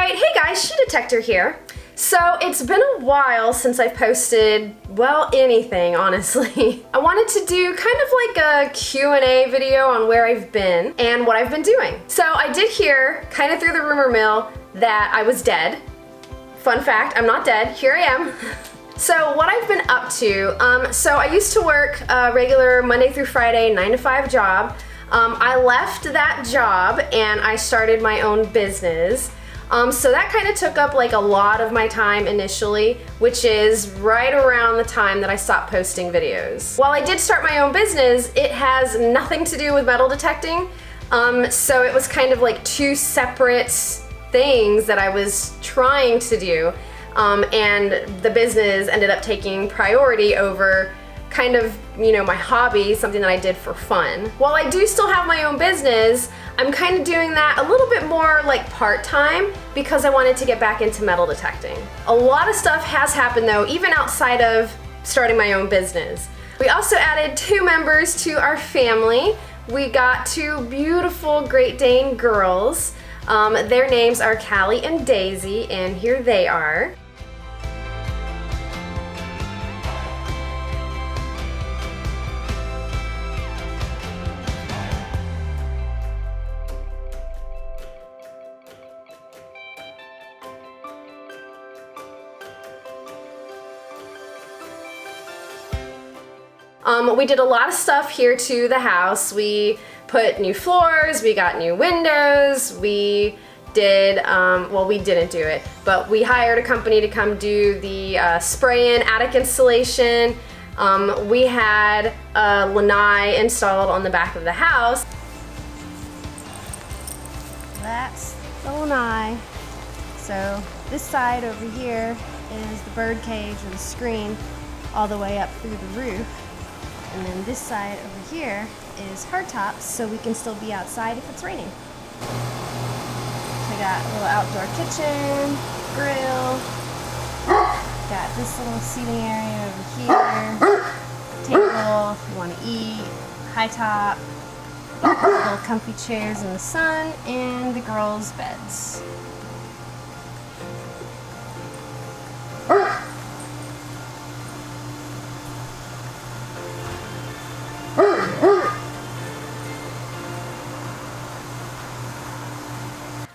Alright, hey guys, She Detector here. So it's been a while since I've posted, well, anything, honestly. I wanted to do kind of like a Q&A video on where I've been and what I've been doing. So I did hear, kind of through the rumor mill, that I was dead. Fun fact, I'm not dead, here I am. So what I've been up to, so I used to work a regular Monday through Friday 9 to 5 job. I left that job and I started my own business. So that kind of took up like a lot of my time initially, which is right around the time that I stopped posting videos. While I did start my own business, it has nothing to do with metal detecting. So it was kind of like two separate things that I was trying to do. And the business ended up taking priority over kind of, you know, my hobby, something that I did for fun. While I do still have my own business, I'm kind of doing that a little bit more like part-time because I wanted to get back into metal detecting. A lot of stuff has happened though, even outside of starting my own business. We also added 2 members to our family. We got 2 beautiful Great Dane girls. Their names are Callie and Daisy, and here they are. We did a lot of stuff here to the house. We put new floors, we got new windows, we did, well, we didn't do it, but we hired a company to come do the spray-in attic installation. We had a lanai installed on the back of the house. That's the lanai. So this side over here is the bird cage or the screen all the way up through the roof. And then this side over here is hardtops, so we can still be outside if it's raining. We got a little outdoor kitchen, grill. Got this little seating area over here. Table if you want to eat. High top. Little comfy chairs in the sun, and the girls' beds.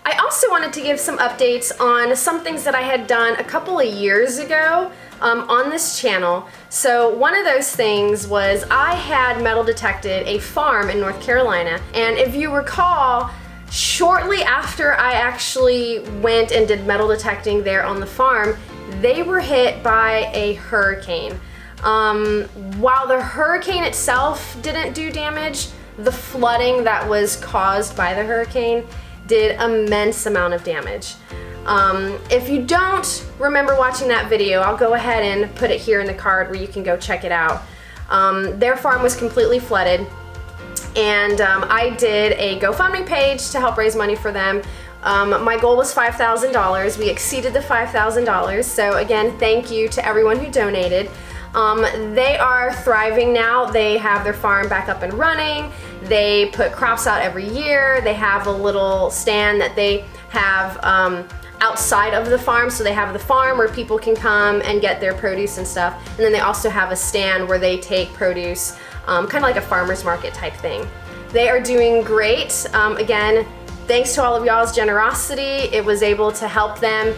I also wanted to give some updates on some things that I had done a couple of years ago on this channel. So one of those things was I had metal detected a farm in North Carolina, and if you recall, shortly after I actually went and did metal detecting there on the farm, they were hit by a hurricane. While the hurricane itself didn't do damage, the flooding that was caused by the hurricane did immense amount of damage. If you don't remember watching that video, I'll go ahead and put it here in the card where you can go check it out. Their farm was completely flooded, and I did a GoFundMe page to help raise money for them. My goal was $5,000. We exceeded the $5,000, so again, thank you to everyone who donated. They are thriving now. They have their farm back up and running. They put crops out every year. They have a little stand that they have outside of the farm. So they have the farm where people can come and get their produce and stuff. And then they also have a stand where they take produce, kind of like a farmer's market type thing. They are doing great. Again, thanks to all of y'all's generosity, it was able to help them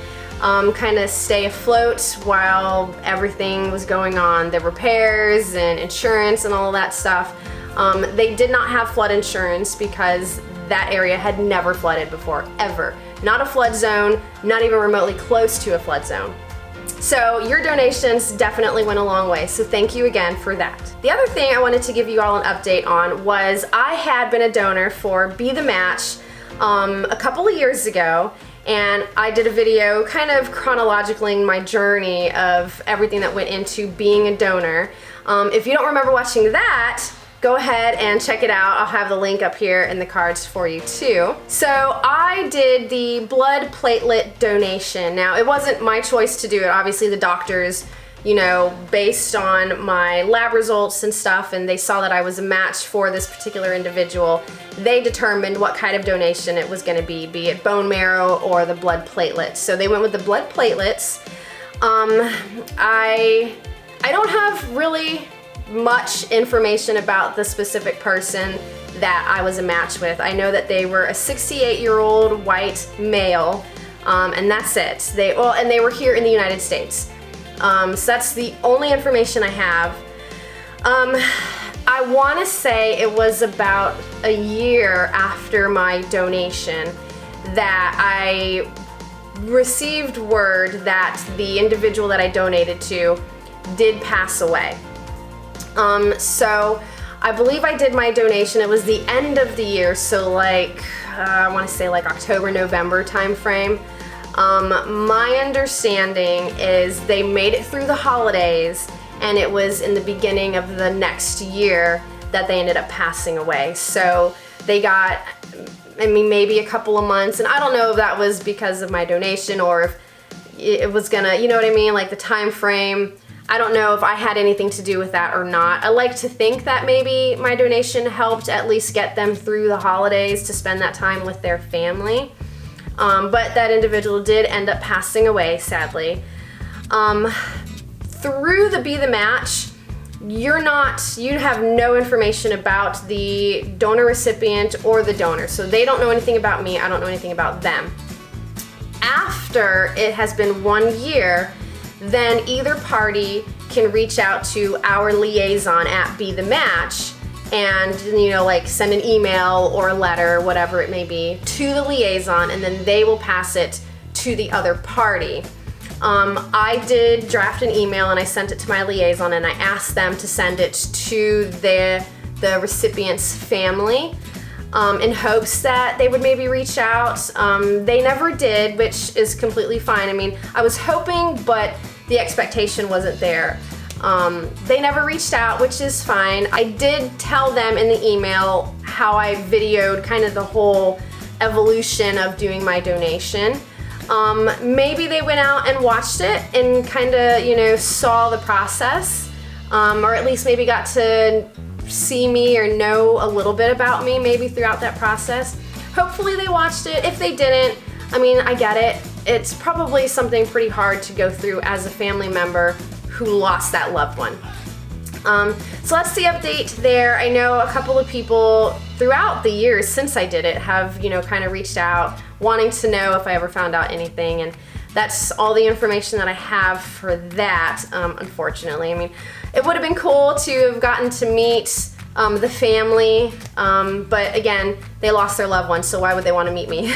kind of stay afloat while everything was going on, the repairs and insurance and all of that stuff. They did not have flood insurance because that area had never flooded before, ever. Not a flood zone, not even remotely close to a flood zone. So your donations definitely went a long way, so thank you again for that. The other thing I wanted to give you all an update on was I had been a donor for Be The Match a couple of years ago, and I did a video kind of chronologically my journey of everything that went into being a donor. If you don't remember watching that, go ahead and check it out. I'll have the link up here in the cards for you too. So I did the blood platelet donation. Now, it wasn't my choice to do it. Obviously the doctors you know, based on my lab results and stuff, and they saw that I was a match for this particular individual, they determined what kind of donation it was going to be it bone marrow or the blood platelets. So they went with the blood platelets. I don't have really much information about the specific person that I was a match with. I know that they were a 68-year-old white male, and that's it. They were here in the United States. So that's the only information I have. I want to say it was about a year after my donation that I received word that the individual that I donated to did pass away. So I believe I did my donation. It was the end of the year, so like I want to say like October, November time frame. My understanding is they made it through the holidays, and it was in the beginning of the next year that they ended up passing away. So they got, I mean, maybe a couple of months, and I don't know if that was because of my donation or if it was gonna, you know what I mean, like the time frame. I don't know if I had anything to do with that or not. I like to think that maybe my donation helped at least get them through the holidays to spend that time with their family. But that individual did end up passing away, sadly. Through the Be the Match, you have no information about the donor recipient or the donor. So they don't know anything about me, I don't know anything about them. After it has been 1 year, then either party can reach out to our liaison at Be the Match and, you know, like send an email or a letter, whatever it may be, to the liaison, and then they will pass it to the other party. I did draft an email and I sent it to my liaison, and I asked them to send it to the recipient's family in hopes that they would maybe reach out. They never did, which is completely fine. I mean, I was hoping, but the expectation wasn't there. They never reached out, which is fine. I did tell them in the email how I videoed kind of the whole evolution of doing my donation. Maybe they went out and watched it and kind of, you know, saw the process, or at least maybe got to see me or know a little bit about me maybe throughout that process. Hopefully they watched it. If they didn't, I mean, I get it. It's probably something pretty hard to go through as a family member who lost that loved one. So that's the update there. I know a couple of people throughout the years since I did it have, you know, kind of reached out wanting to know if I ever found out anything, and that's all the information that I have for that, unfortunately. I mean, it would have been cool to have gotten to meet the family, but again, they lost their loved one, so why would they want to meet me?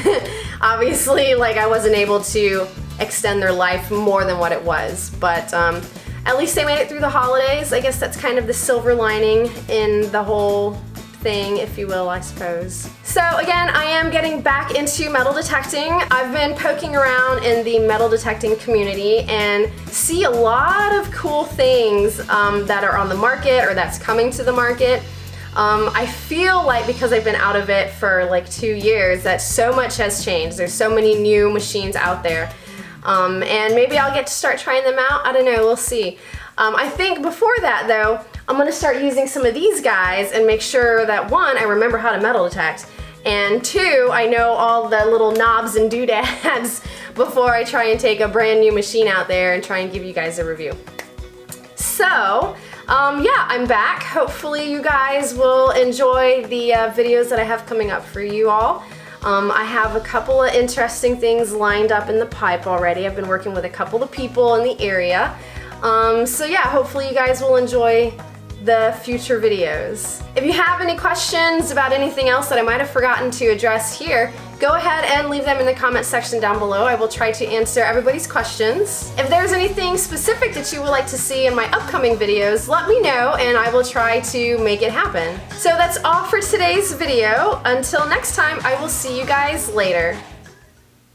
Obviously, like, I wasn't able to extend their life more than what it was, but at least they made it through the holidays. I guess that's kind of the silver lining in the whole thing, if you will, I suppose. So again, I am getting back into metal detecting. I've been poking around in the metal detecting community and see a lot of cool things that are on the market or that's coming to the market. I feel like because I've been out of it for like 2 years that so much has changed. There's so many new machines out there. And maybe I'll get to start trying them out. I don't know, we'll see. I think before that though, I'm gonna start using some of these guys and make sure that 1, I remember how to metal detect, and 2, I know all the little knobs and doodads before I try and take a brand new machine out there and try and give you guys a review. So, yeah, I'm back. Hopefully you guys will enjoy the videos that I have coming up for you all. I have a couple of interesting things lined up in the pipe already. I've been working with a couple of people in the area. So yeah, hopefully you guys will enjoy the future videos. If you have any questions about anything else that I might have forgotten to address here, go ahead and leave them in the comment section down below. I will try to answer everybody's questions. If there's anything specific that you would like to see in my upcoming videos, let me know and I will try to make it happen. So that's all for today's video. Until next time, I will see you guys later.